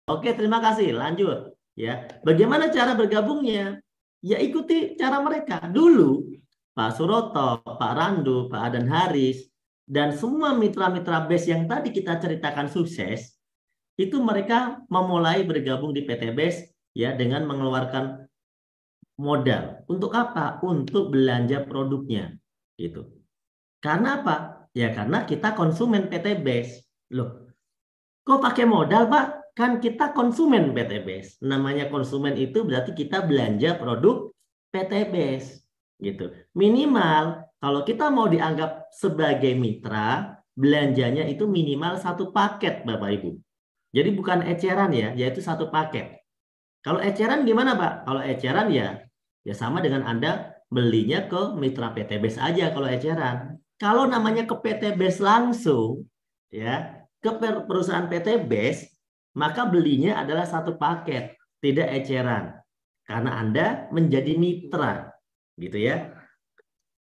Oke, terima kasih. Lanjut. Ya, bagaimana cara bergabungnya? Ya ikuti cara mereka. Dulu Pak Suroto, Pak Randu, Pak Adan Haris, dan semua mitra-mitra BES yang tadi kita ceritakan sukses, itu mereka memulai bergabung di PT BES ya dengan mengeluarkan modal. Untuk apa? Untuk belanja produknya. Gitu. Karena apa? Ya karena kita konsumen PT BES. Loh, kok pakai modal, Pak? Kan kita konsumen PT BES. Namanya konsumen itu berarti kita belanja produk PT BES. Gitu. Minimal kalau kita mau dianggap sebagai mitra, belanjanya itu minimal satu paket, Bapak Ibu. Jadi bukan eceran ya, yaitu satu paket. Kalau eceran gimana, Pak? Kalau eceran ya sama dengan Anda belinya ke mitra PT BES aja kalau eceran. Kalau namanya ke PT BES langsung, ya ke perusahaan PT BES, maka belinya adalah satu paket, tidak eceran. Karena Anda menjadi mitra, gitu ya.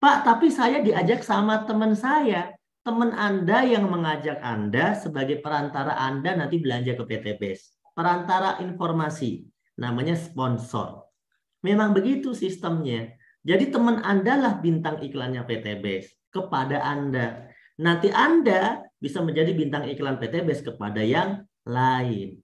Pak, tapi saya diajak sama teman saya. Teman Anda yang mengajak Anda sebagai perantara Anda nanti belanja ke PT BES. Perantara informasi, namanya sponsor. Memang begitu sistemnya. Jadi teman Anda lah bintang iklannya PT BES kepada Anda. Nanti Anda bisa menjadi bintang iklan PT BES kepada yang lain.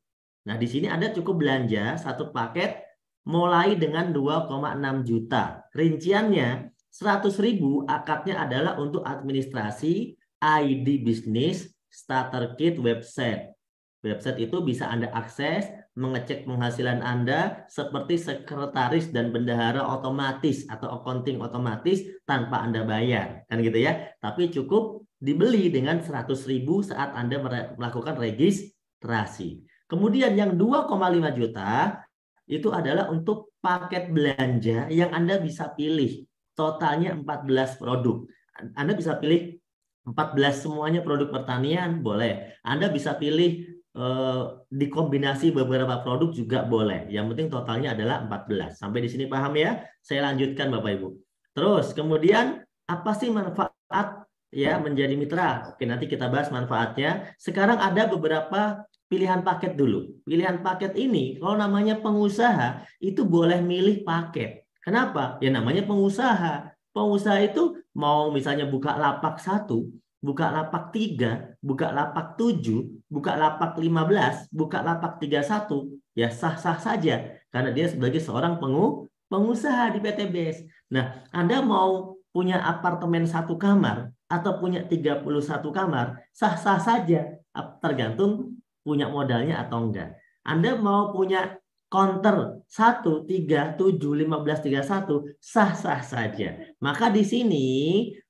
Nah, di sini Anda cukup belanja satu paket mulai dengan 2,6 juta. Rinciannya 100.000 akadnya adalah untuk administrasi, ID bisnis, starter kit, website. Website itu bisa Anda akses, mengecek penghasilan Anda seperti sekretaris dan bendahara otomatis atau accounting otomatis tanpa Anda bayar. Kan gitu ya. Tapi cukup dibeli dengan 100.000 saat Anda melakukan registrasi. Kemudian yang 2,5 juta itu adalah untuk paket belanja yang Anda bisa pilih. Totalnya 14 produk. Anda bisa pilih 14 semuanya produk pertanian, boleh. Anda bisa pilih dikombinasi beberapa produk juga boleh. Yang penting totalnya adalah 14. Sampai di sini paham ya? Saya lanjutkan Bapak Ibu. Terus kemudian apa sih manfaat ya menjadi mitra? Oke, nanti kita bahas manfaatnya. Sekarang ada beberapa pilihan paket dulu. Pilihan paket ini kalau namanya pengusaha itu boleh milih paket. Kenapa? Ya namanya pengusaha. Pengusaha itu mau misalnya buka lapak 1, buka lapak 3, buka lapak 7, buka lapak 15, buka lapak 31, ya sah-sah saja karena dia sebagai seorang pengusaha di PT BES. Nah, Anda mau punya apartemen 1 kamar atau punya 31 kamar, sah-sah saja tergantung punya modalnya atau enggak. Anda mau punya counter 1, 3, 7, 15, 31, sah-sah saja. Maka di sini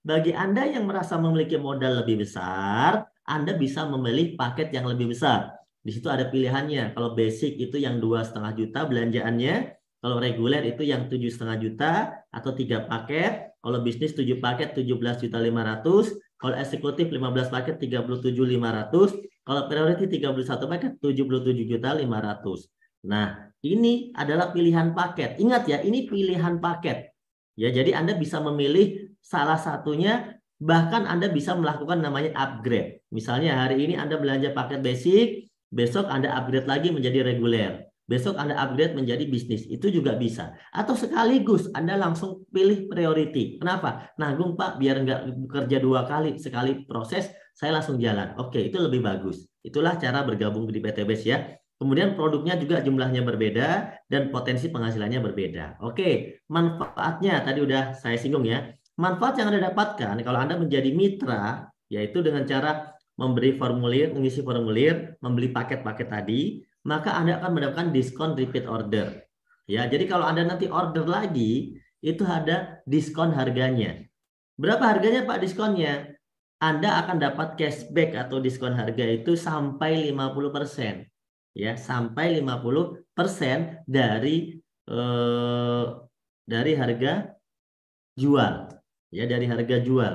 bagi Anda yang merasa memiliki modal lebih besar, Anda bisa memilih paket yang lebih besar. Di situ ada pilihannya. Kalau basic itu yang 2,5 juta belanjaannya, kalau reguler itu yang 7,5 juta atau 3 paket, kalau bisnis 7 paket 17.500.000, kalau eksekutif 15 paket 37.500, kalau priority 31 paket 77.500.000. Nah, ini adalah pilihan paket. Ingat ya, ini pilihan paket. Ya, jadi Anda bisa memilih salah satunya, bahkan Anda bisa melakukan namanya upgrade. Misalnya hari ini Anda belanja paket basic, besok Anda upgrade lagi menjadi reguler. Besok Anda upgrade menjadi bisnis. Itu juga bisa. Atau sekaligus Anda langsung pilih priority. Kenapa? Nanggung Pak, biar nggak bekerja 2 kali. Sekali proses, saya langsung jalan. Oke, itu lebih bagus. Itulah cara bergabung di PT BES ya. Kemudian produknya juga jumlahnya berbeda dan potensi penghasilannya berbeda. Oke, manfaatnya tadi udah saya singgung ya. Manfaat yang Anda dapatkan kalau Anda menjadi mitra, yaitu dengan cara memberi formulir, mengisi formulir, membeli paket-paket tadi, maka Anda akan mendapatkan diskon repeat order. Ya, jadi kalau Anda nanti order lagi, itu ada diskon harganya. Berapa harganya Pak diskonnya? Anda akan dapat cashback atau diskon harga itu sampai 50%. Ya, sampai 50% dari harga jual. Ya, dari harga jual.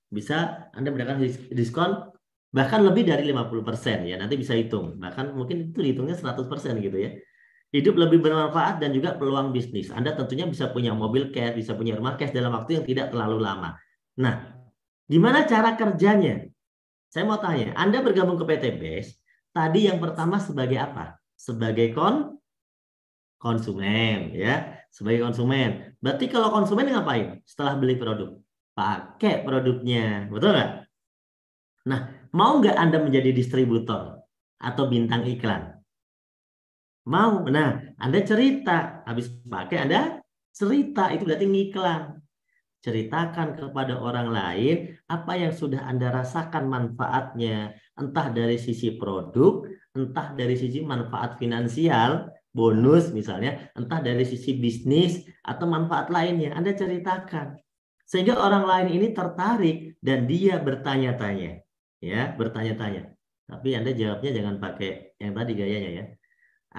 Bisa Anda mendapatkan diskon bahkan lebih dari 50% ya. Nanti bisa hitung. Bahkan mungkin itu dihitungnya 100% gitu ya. Hidup lebih bermanfaat dan juga peluang bisnis. Anda tentunya bisa punya mobil cash, bisa punya rumah cash dalam waktu yang tidak terlalu lama. Nah, gimana cara kerjanya? Saya mau tanya, Anda bergabung ke PT BES, tadi yang pertama sebagai apa? sebagai konsumen ya, sebagai konsumen. Berarti kalau konsumen ngapain? Setelah beli produk, pakai produknya, betul nggak? Nah, mau nggak Anda menjadi distributor atau bintang iklan? Mau. Nah, Anda cerita, habis pakai Anda cerita, itu berarti ngiklan. Ceritakan kepada orang lain apa yang sudah Anda rasakan manfaatnya, entah dari sisi produk, entah dari sisi manfaat finansial, bonus misalnya, entah dari sisi bisnis atau manfaat lainnya. Anda ceritakan sehingga orang lain ini tertarik dan dia bertanya-tanya, ya, bertanya-tanya. Tapi Anda jawabnya jangan pakai yang tadi gayanya ya.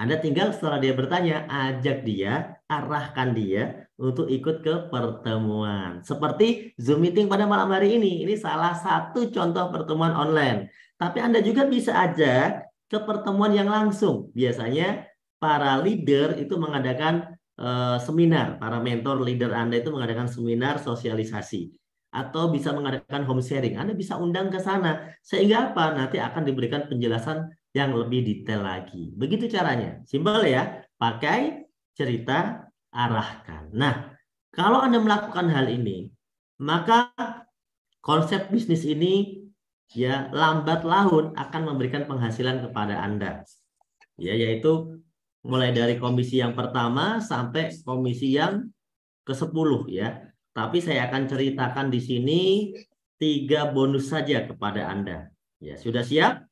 Anda tinggal setelah dia bertanya, ajak dia, arahkan dia untuk ikut ke pertemuan. Seperti Zoom meeting pada malam hari ini. Ini salah satu contoh pertemuan online. Tapi Anda juga bisa ajak ke pertemuan yang langsung. Biasanya para leader itu mengadakan seminar. Para mentor leader Anda itu mengadakan seminar sosialisasi. Atau bisa mengadakan home sharing. Anda bisa undang ke sana. Sehingga apa? Nanti akan diberikan penjelasan yang lebih detail lagi. Begitu caranya. Simpel ya. Pakai, cerita, arahkan. Nah, kalau Anda melakukan hal ini, maka konsep bisnis ini ya lambat laun akan memberikan penghasilan kepada Anda. Ya, yaitu mulai dari komisi yang pertama sampai komisi yang ke-10 ya. Tapi saya akan ceritakan di sini 3 bonus saja kepada Anda. Ya, sudah siap?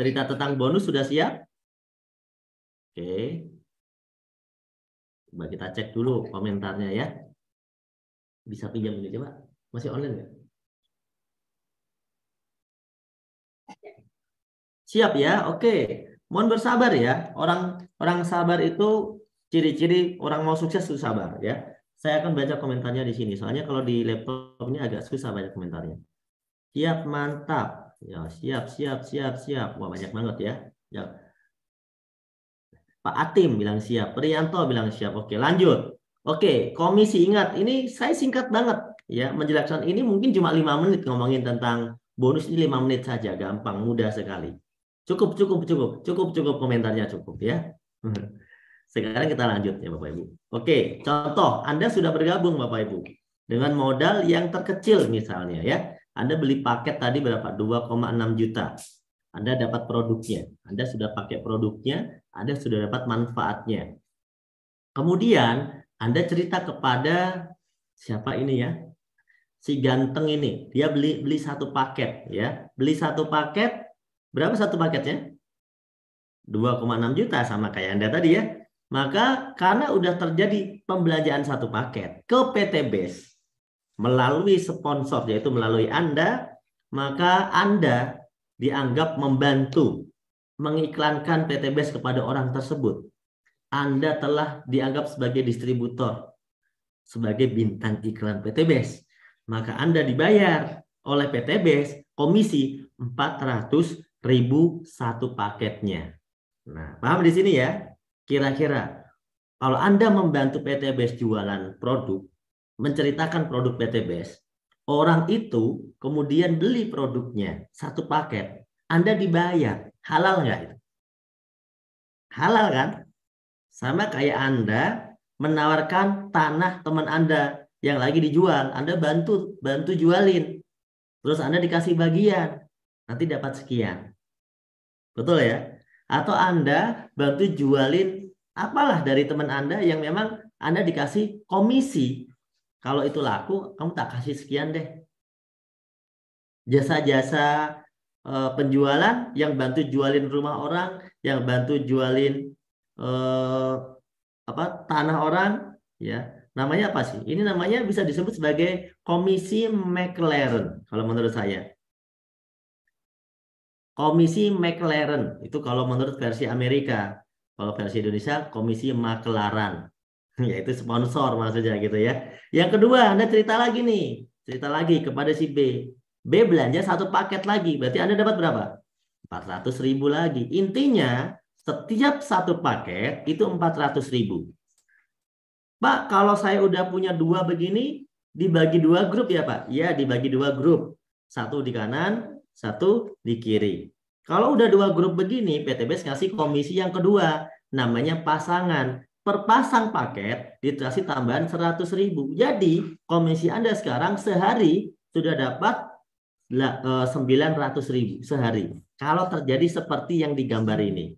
Cerita tentang bonus sudah siap? Oke. Coba kita cek dulu komentarnya ya. Bisa pinjam ini coba. Masih online nggak? Siap ya? Oke. Mohon bersabar ya. Orang sabar itu ciri-ciri orang mau sukses itu sabar ya. Saya akan baca komentarnya di sini. Soalnya kalau di laptop ini agak susah baca komentarnya. Siap, mantap. Ya, siap. Wah, banyak banget ya. Ya. Pak Atim bilang siap, Priyanto bilang siap. Oke, lanjut. Oke, komisi ingat, ini saya singkat banget ya menjelaskan ini mungkin cuma 5 menit ngomongin tentang bonus ini 5 menit saja, gampang, mudah sekali. Cukup komentarnya cukup ya. Sekarang kita lanjut ya Bapak Ibu. Oke, contoh Anda sudah bergabung Bapak Ibu dengan modal yang terkecil misalnya ya. Anda beli paket tadi berapa? 2,6 juta. Anda dapat produknya, Anda sudah pakai produknya, Anda sudah dapat manfaatnya. Kemudian Anda cerita kepada siapa ini ya? Si ganteng ini, dia beli satu paket ya. Beli satu paket, berapa satu paketnya? 2,6 juta sama kayak Anda tadi ya. Maka karena udah terjadi pembelanjaan satu paket ke PT BES melalui sponsor yaitu melalui Anda, maka Anda dianggap membantu mengiklankan PT BES kepada orang tersebut. Anda telah dianggap sebagai distributor, sebagai bintang iklan PT BES. Maka Anda dibayar oleh PT BES komisi 400.000 satu paketnya. Nah, paham di sini ya? Kira-kira kalau Anda membantu PT BES jualan produk, menceritakan produk PT BES, orang itu kemudian beli produknya satu paket, Anda dibayar. Halal nggak itu? Halal kan? Sama kayak Anda menawarkan tanah teman Anda yang lagi dijual, Anda bantu jualin. Terus Anda dikasih bagian, nanti dapat sekian. Betul ya? Atau Anda bantu jualin apalah dari teman Anda yang memang Anda dikasih komisi. Kalau itu laku, kamu tak kasih sekian deh. Jasa-jasa penjualan yang bantu jualin rumah orang, yang bantu jualin tanah orang, ya namanya apa sih? Ini namanya bisa disebut sebagai komisi McLaren kalau menurut saya. Komisi McLaren itu kalau menurut versi Amerika. Kalau versi Indonesia komisi Maklaran. Yaitu sponsor maksudnya gitu ya. Yang kedua, Anda cerita lagi nih. Cerita lagi kepada si B. B belanja satu paket lagi. Berarti Anda dapat berapa? 400.000 lagi. Intinya setiap satu paket itu 400.000. Pak, kalau saya udah punya 2 begini, dibagi 2 grup ya Pak? Ya, dibagi 2 grup. Satu di kanan, satu di kiri. Kalau udah 2 grup begini, PTBS ngasih komisi yang kedua, namanya pasangan. Per pasang paket dikasih tambahan 100.000. Jadi komisi Anda sekarang sehari sudah dapat 900.000 sehari. Kalau terjadi seperti yang digambar ini.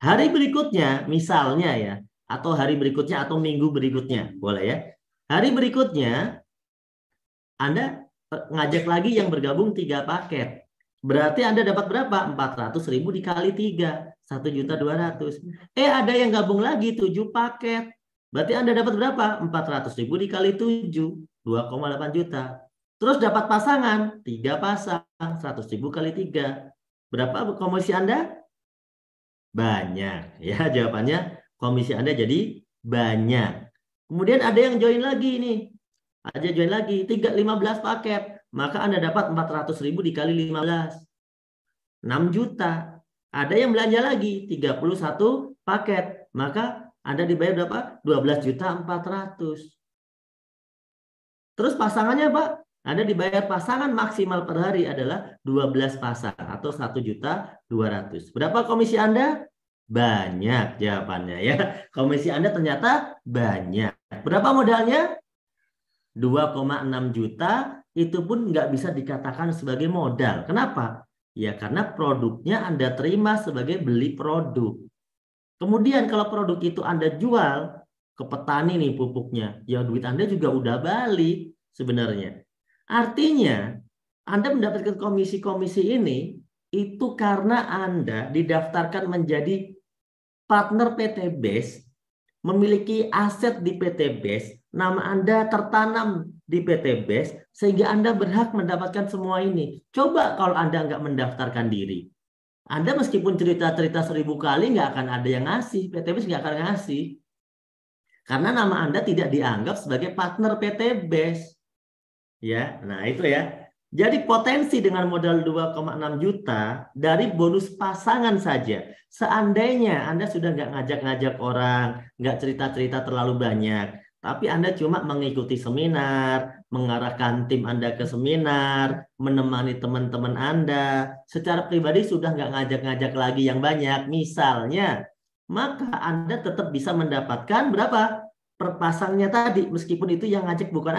Hari berikutnya, misalnya ya, atau hari berikutnya atau minggu berikutnya, boleh ya. Hari berikutnya, Anda ngajak lagi yang bergabung 3 paket. Berarti Anda dapat berapa? 400.000 dikali 3, 1.200.000. Ada yang gabung lagi 7 paket. Berarti Anda dapat berapa? 400.000 dikali 7, 2,8 juta. Terus dapat pasangan, 3 pasang, 100.000 kali 3. Berapa komisi Anda? Banyak. Ya, jawabannya komisi Anda jadi banyak. Kemudian ada yang join lagi nih. Ada join lagi 15 paket. Maka Anda dapat 400.000 dikali 15. 6 juta. Ada yang belanja lagi 31 paket. Maka Anda dibayar berapa? 12.400.000. Terus pasangannya, Pak? Anda dibayar pasangan maksimal per hari adalah 12 pasang atau 1.200.000. Berapa komisi Anda? Banyak jawabannya ya. Komisi Anda ternyata banyak. Berapa modalnya? 2,6 juta, itu pun nggak bisa dikatakan sebagai modal. Kenapa? Ya karena produknya Anda terima sebagai beli produk. Kemudian kalau produk itu Anda jual ke petani nih pupuknya, ya duit Anda juga udah balik sebenarnya. Artinya Anda mendapatkan komisi-komisi ini itu karena Anda didaftarkan menjadi partner PTBS, memiliki aset di PTBS, nama Anda tertanam di PTBS, sehingga Anda berhak mendapatkan semua ini. Coba kalau Anda nggak mendaftarkan diri. Anda meskipun cerita-cerita 1000 kali nggak akan ada yang ngasih, PTBS nggak akan ngasih. Karena nama Anda tidak dianggap sebagai partner PTBS. Ya, nah itu ya. Jadi potensi dengan modal 2,6 juta dari bonus pasangan saja. Seandainya Anda sudah nggak ngajak-ngajak orang, nggak cerita-cerita terlalu banyak, tapi Anda cuma mengikuti seminar, mengarahkan tim Anda ke seminar, menemani teman-teman Anda, secara pribadi sudah nggak ngajak-ngajak lagi yang banyak, misalnya, maka Anda tetap bisa mendapatkan berapa? Per pasangnya tadi, meskipun itu yang ngajak bukan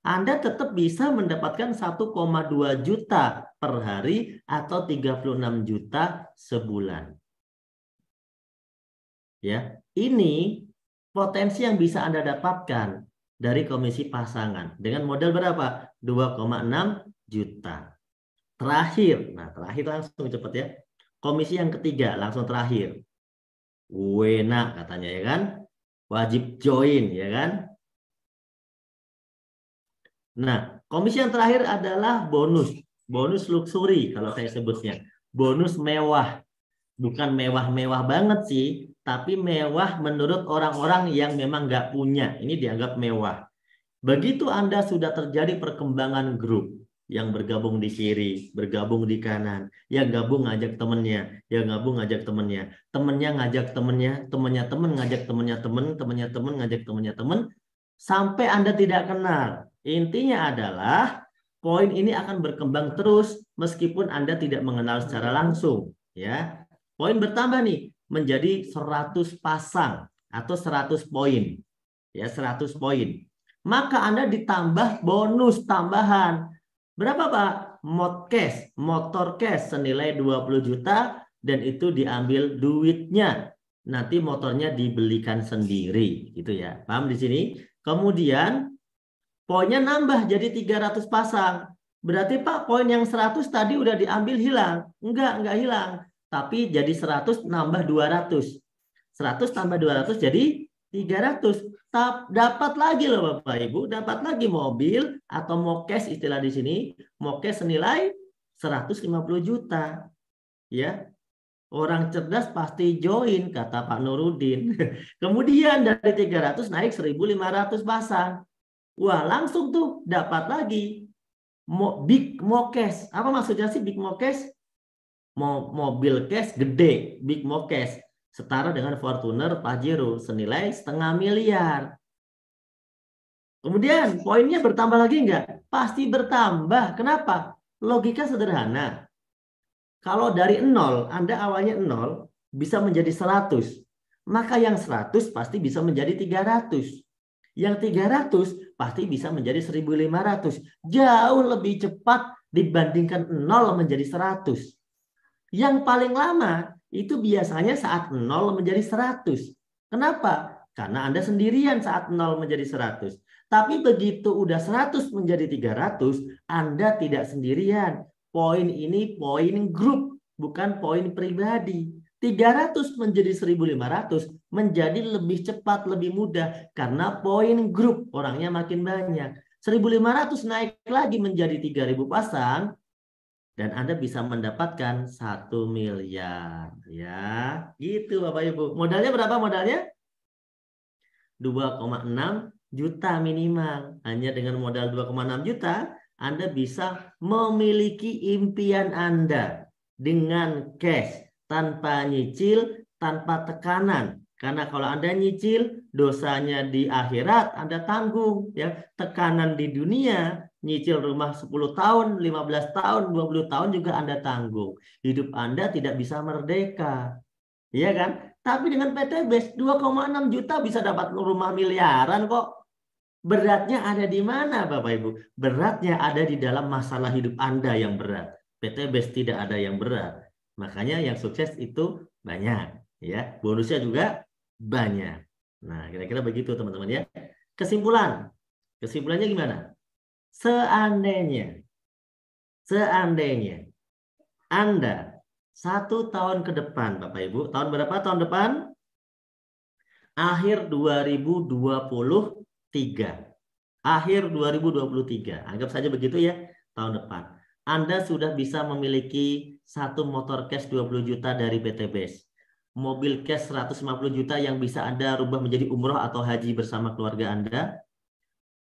Anda tetap bisa mendapatkan 1,2 juta per hari atau 36 juta sebulan. Ya, ini potensi yang bisa Anda dapatkan dari komisi pasangan dengan modal berapa? 2,6 juta. Terakhir, nah terakhir langsung cepat ya. Komisi yang ketiga langsung terakhir. Wena katanya ya kan? Wajib join ya kan? Nah, komisi yang terakhir adalah bonus. Bonus luxury kalau saya sebutnya. Bonus mewah. Bukan mewah-mewah banget sih, tapi mewah menurut orang-orang yang memang nggak punya. Ini dianggap mewah. Begitu Anda sudah terjadi perkembangan grup, yang bergabung di kiri, bergabung di kanan, yang gabung ngajak temennya, yang gabung ngajak temennya, temennya ngajak temennya, temennya temen ngajak temennya temen, temennya temen ngajak temennya temen, sampai Anda tidak kenal. Intinya adalah poin ini akan berkembang terus meskipun Anda tidak mengenal secara langsung. Ya, poin bertambah nih menjadi 100 pasang atau 100 poin. Ya, 100 poin. Maka Anda ditambah bonus tambahan. Berapa, Pak? Motor cash senilai 20 juta dan itu diambil duitnya. Nanti motornya dibelikan sendiri, gitu ya. Paham di sini? Kemudian poinnya nambah jadi 300 pasang. Berarti Pak, poin yang 100 tadi udah diambil hilang. Enggak hilang. Tapi jadi 100 nambah 200. 100 tambah 200 jadi 300. Dapat lagi loh Bapak Ibu, dapat lagi mobil atau mokes istilah di sini, mokes senilai 150 juta. Ya. Orang cerdas pasti join kata Pak Nurudin. Kemudian dari 300 naik 1.500 pasang. Wah, langsung tuh dapat lagi big mokes. Apa maksudnya sih big mokes? Mobil cash gede, big mokes. Setara dengan Fortuner Pajero senilai 0,5 miliar. Kemudian poinnya bertambah lagi enggak? Pasti bertambah. Kenapa? Logika sederhana. Kalau dari 0, Anda awalnya 0, bisa menjadi 100. Maka yang 100 pasti bisa menjadi 300. Yang 300 pasti bisa menjadi 1.500. Jauh lebih cepat dibandingkan 0 menjadi 100. Yang paling lama itu biasanya saat 0 menjadi 100. Kenapa? Karena Anda sendirian saat 0 menjadi 100. Tapi begitu udah 100 menjadi 300, Anda tidak sendirian. Poin ini poin grup, bukan poin pribadi. 300 menjadi 1.500 menjadi lebih cepat, lebih mudah. Karena poin grup, orangnya makin banyak. 1.500 naik lagi menjadi 3.000 pasang, dan Anda bisa mendapatkan 1 miliar. Ya, gitu Bapak Ibu. Modalnya berapa modalnya? 2,6 juta minimal. Hanya dengan modal 2,6 juta, Anda bisa memiliki impian Anda dengan cash, tanpa nyicil, tanpa tekanan. Karena kalau Anda nyicil, dosanya di akhirat Anda tanggung. Ya, tekanan di dunia, nyicil rumah 10 tahun, 15 tahun, 20 tahun juga Anda tanggung. Hidup Anda tidak bisa merdeka. Iya kan? Tapi dengan PTBS 2,6 juta bisa dapat rumah miliaran kok. Beratnya ada di mana Bapak Ibu? Beratnya ada di dalam masalah hidup Anda yang berat. PTBS tidak ada yang berat. Makanya yang sukses itu banyak. Ya, bonusnya juga banyak. Nah, kira-kira begitu teman-teman ya. Kesimpulan. Kesimpulannya gimana? Seandainya Anda 1 tahun ke depan, Bapak Ibu, tahun berapa tahun depan? Akhir 2023. Akhir 2023. Anggap saja begitu ya, tahun depan. Anda sudah bisa memiliki 1 motor cash 20 juta dari PTBS. Mobil cash 150 juta yang bisa Anda rubah menjadi umroh atau haji bersama keluarga Anda.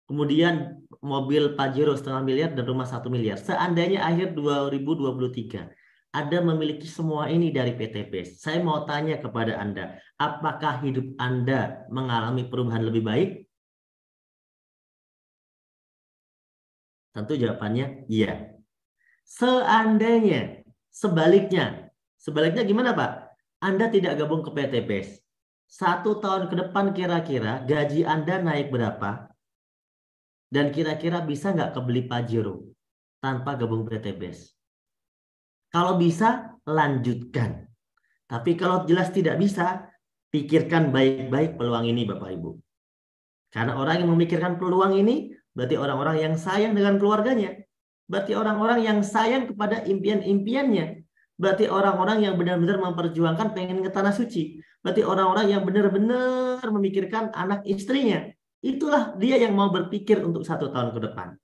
Kemudian mobil Pajero 0,5 miliar dan rumah 1 miliar. Seandainya akhir 2023 Anda memiliki semua ini dari PTBS, saya mau tanya kepada Anda, apakah hidup Anda mengalami perubahan lebih baik? Tentu jawabannya iya. Seandainya sebaliknya gimana Pak? Anda tidak gabung ke PTBS. 1 tahun ke depan kira-kira gaji Anda naik berapa? Dan kira-kira bisa nggak kebeli Pajero tanpa gabung PTBS? Kalau bisa, lanjutkan. Tapi kalau jelas tidak bisa, pikirkan baik-baik peluang ini Bapak Ibu. Karena orang yang memikirkan peluang ini, berarti orang-orang yang sayang dengan keluarganya. Berarti orang-orang yang sayang kepada impian-impiannya. Berarti orang-orang yang benar-benar memperjuangkan pengen ke tanah suci. Berarti orang-orang yang benar-benar memikirkan anak istrinya. Itulah dia yang mau berpikir untuk 1 tahun ke depan.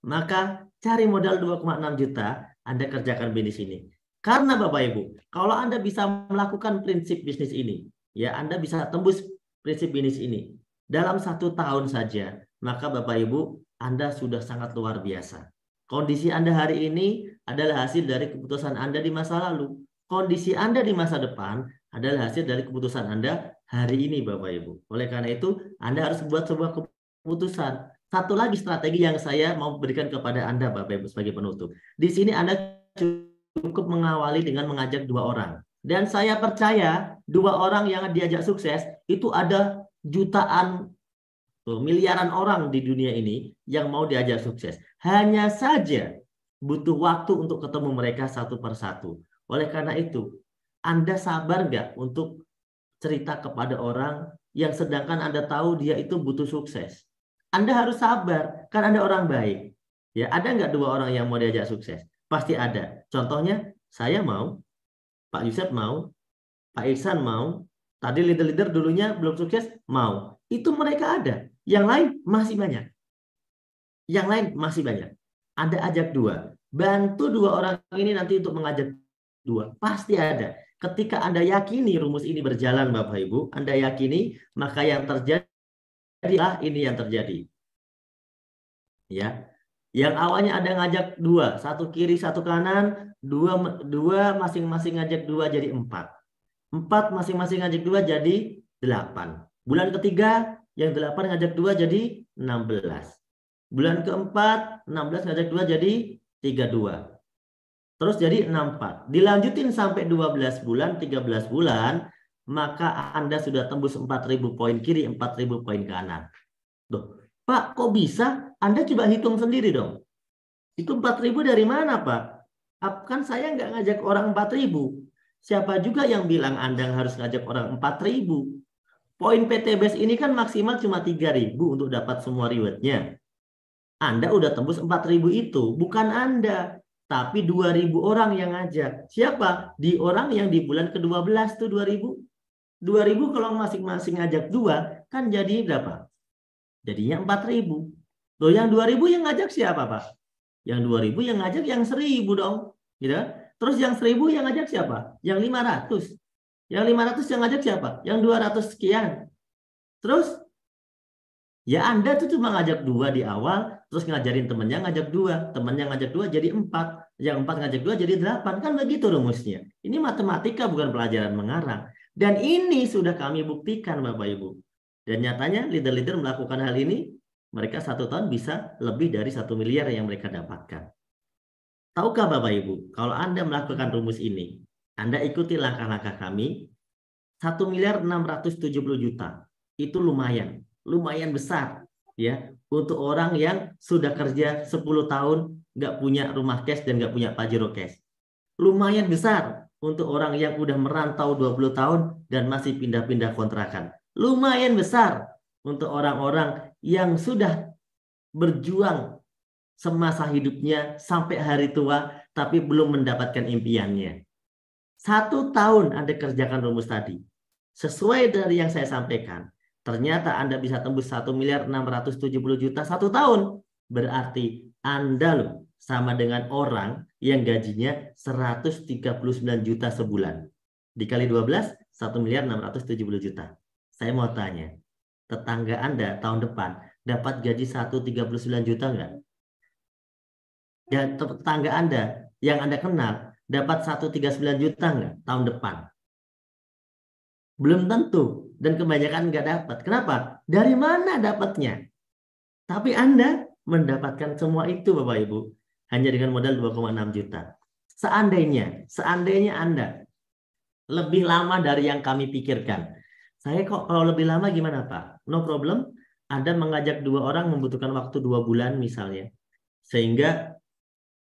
Maka cari modal 2,6 juta, Anda kerjakan bisnis ini. Karena Bapak Ibu, kalau Anda bisa melakukan prinsip bisnis ini, ya Anda bisa tembus prinsip bisnis ini dalam 1 tahun saja, maka Bapak Ibu, Anda sudah sangat luar biasa. Kondisi Anda hari ini adalah hasil dari keputusan Anda di masa lalu. Kondisi Anda di masa depan adalah hasil dari keputusan Anda hari ini Bapak Ibu. Oleh karena itu, Anda harus buat sebuah keputusan. Satu lagi strategi yang saya mau berikan kepada Anda Bapak Ibu sebagai penutup. Di sini Anda cukup mengawali dengan mengajak 2 orang. Dan saya percaya 2 orang yang diajak sukses itu ada jutaan, miliaran orang di dunia ini yang mau diajak sukses. Hanya saja butuh waktu untuk ketemu mereka satu persatu. Oleh karena itu, Anda sabar nggak untuk cerita kepada orang yang sedangkan Anda tahu dia itu butuh sukses? Anda harus sabar, kan Anda orang baik. Ya, ada nggak 2 orang yang mau diajak sukses? Pasti ada. Contohnya, saya mau, Pak Yusuf mau, Pak Iksan mau, tadi leader-leader dulunya belum sukses, mau. Itu mereka ada. Yang lain masih banyak. Yang lain masih banyak. Anda ajak 2. Bantu 2 orang ini nanti untuk mengajak 2. Pasti ada. Ketika Anda yakini rumus ini berjalan Bapak Ibu, Anda yakini, maka yang terjadi ini yang terjadi. Ya. Yang awalnya ada ngajak 2, 1 kiri, 1 kanan, 2 masing-masing ngajak 2 jadi 4. 4 masing-masing ngajak 2 jadi 8. Bulan ketiga yang 8 ngajak 2 jadi 16. Bulan keempat 16 ngajak 2 jadi 32. Terus jadi 64. Dilanjutin sampai 12 bulan, 13 bulan, maka Anda sudah tembus 4.000 poin kiri, 4.000 poin kanan. Tuh, Pak, kok bisa? Anda coba hitung sendiri dong. Itu 4.000 dari mana, Pak? Kan saya nggak ngajak orang 4.000. Siapa juga yang bilang Anda harus ngajak orang 4.000? Poin PTBS ini kan maksimal cuma 3.000 untuk dapat semua rewardnya. Anda udah tembus 4.000 itu. Bukan Anda, tapi 2.000 orang yang ngajak. Siapa? Di orang yang di bulan ke-12 tuh 2.000. 2.000 kalau masing-masing ngajak 2, kan jadi berapa? Jadinya 4.000. Loh, yang 2.000 yang ngajak siapa, Pak? Yang 2.000 yang ngajak yang 1.000 dong. Gitu. Terus yang 1.000 yang ngajak siapa? Yang 500. Yang 500 yang ngajak siapa? Yang 200 sekian. Terus ya Anda tuh cuma ngajak 2 di awal, terus ngajarin temennya ngajak 2, temennya ngajak 2 jadi 4, yang 4 ngajak 2 jadi 8, kan begitu rumusnya. Ini matematika bukan pelajaran mengarang. Dan ini sudah kami buktikan Bapak Ibu. Dan nyatanya leader-leader melakukan hal ini, mereka 1 tahun bisa lebih dari 1 miliar yang mereka dapatkan. Tahukah Bapak Ibu, kalau Anda melakukan rumus ini, Anda ikuti langkah-langkah kami, 1.670 juta, itu lumayan besar ya untuk orang yang sudah kerja 10 tahun nggak punya rumah cash dan nggak punya Pajero cash. Lumayan besar untuk orang yang udah merantau 20 tahun dan masih pindah-pindah kontrakan. Lumayan besar untuk orang-orang yang sudah berjuang semasa hidupnya sampai hari tua tapi belum mendapatkan impiannya. 1 tahun Anda kerjakan rumus tadi. Sesuai dari yang saya sampaikan, ternyata Anda bisa tembus 1.670 juta 1 tahun. Berarti Anda loh sama dengan orang yang gajinya 139 juta sebulan. Dikali 12, 1.670 juta. Saya mau tanya, tetangga Anda tahun depan dapat gaji 139 juta enggak? Ya, tetangga Anda yang Anda kenal dapat 139 juta enggak tahun depan? Belum tentu. Dan kebanyakan nggak dapat. Kenapa? Dari mana dapatnya? Tapi Anda mendapatkan semua itu Bapak Ibu. Hanya dengan modal 2,6 juta. Seandainya Anda lebih lama dari yang kami pikirkan. Saya kok kalau lebih lama gimana Pak? No problem. Anda mengajak 2 orang membutuhkan waktu 2 bulan misalnya. Sehingga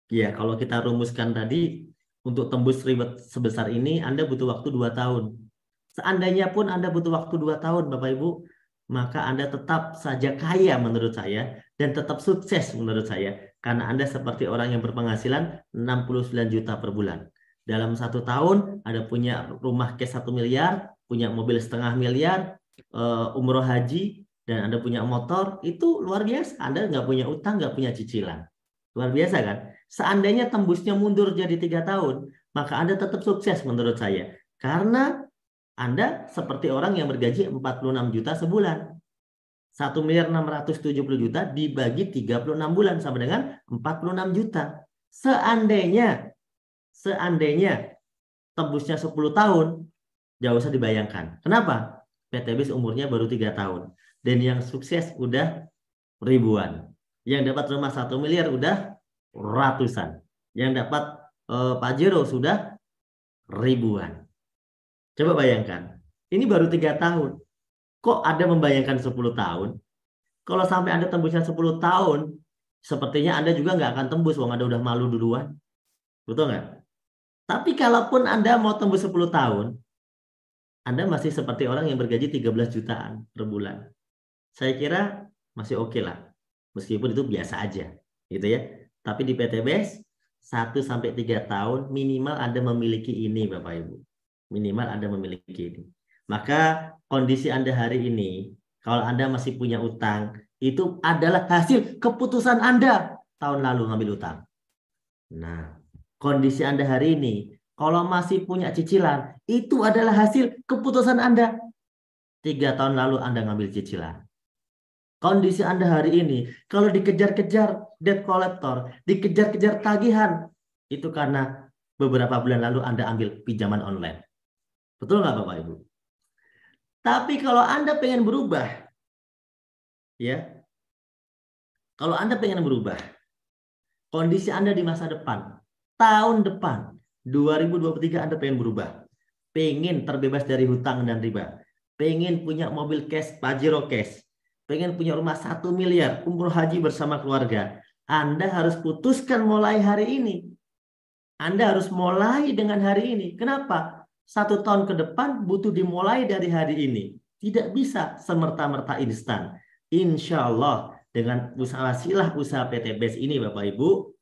ya kalau kita rumuskan tadi untuk tembus reward sebesar ini Anda butuh waktu 2 tahun. Seandainya pun Anda butuh waktu 2 tahun Bapak Ibu, maka Anda tetap saja kaya menurut saya dan tetap sukses menurut saya. Karena Anda seperti orang yang berpenghasilan 69 juta per bulan. Dalam 1 tahun Anda punya rumah cash 1 miliar, punya mobil 0,5 miliar, umroh haji, dan Anda punya motor, itu luar biasa. Anda nggak punya utang, nggak punya cicilan. Luar biasa kan? Seandainya tembusnya mundur jadi 3 tahun, maka Anda tetap sukses menurut saya. Karena Anda seperti orang yang bergaji 46 juta sebulan. 1.670 juta dibagi 36 bulan sama dengan 46 juta. Seandainya tembusnya 10 tahun, jauh usah dibayangkan. Kenapa? PTBS umurnya baru 3 tahun. Dan yang sukses udah ribuan. Yang dapat rumah 1 miliar udah ratusan. Yang dapat Pajero sudah ribuan. Coba bayangkan, ini baru 3 tahun. Kok Anda membayangkan 10 tahun? Kalau sampai Anda tembusnya 10 tahun, sepertinya Anda juga nggak akan tembus, wong Anda udah malu duluan. Betul nggak? Tapi kalaupun Anda mau tembus 10 tahun, Anda masih seperti orang yang bergaji 13 jutaan per bulan. Saya kira masih oke lah. Meskipun itu biasa aja. Gitu ya. Tapi di PTBS, 1-3 tahun minimal Anda memiliki ini Bapak Ibu. Minimal Anda memiliki ini. Maka kondisi Anda hari ini, kalau Anda masih punya utang, itu adalah hasil keputusan Anda tahun lalu ngambil utang. Nah, kondisi Anda hari ini, kalau masih punya cicilan, itu adalah hasil keputusan Anda. 3 tahun lalu Anda ngambil cicilan. Kondisi Anda hari ini, kalau dikejar-kejar debt collector, dikejar-kejar tagihan, itu karena beberapa bulan lalu Anda ambil pinjaman online. Betul nggak Bapak Ibu? Tapi kalau Anda pengen berubah, ya, kalau Anda pengen berubah, kondisi Anda di masa depan, tahun depan 2023 Anda pengen berubah, pengen terbebas dari hutang dan riba, pengen punya mobil cash, Pajero cash, pengen punya rumah 1 miliar, umroh haji bersama keluarga, Anda harus putuskan mulai hari ini. Anda harus mulai dengan hari ini. Kenapa? 1 tahun ke depan butuh dimulai dari hari ini. Tidak bisa semerta-merta instan. Insya Allah dengan usaha PT BES ini Bapak Ibu,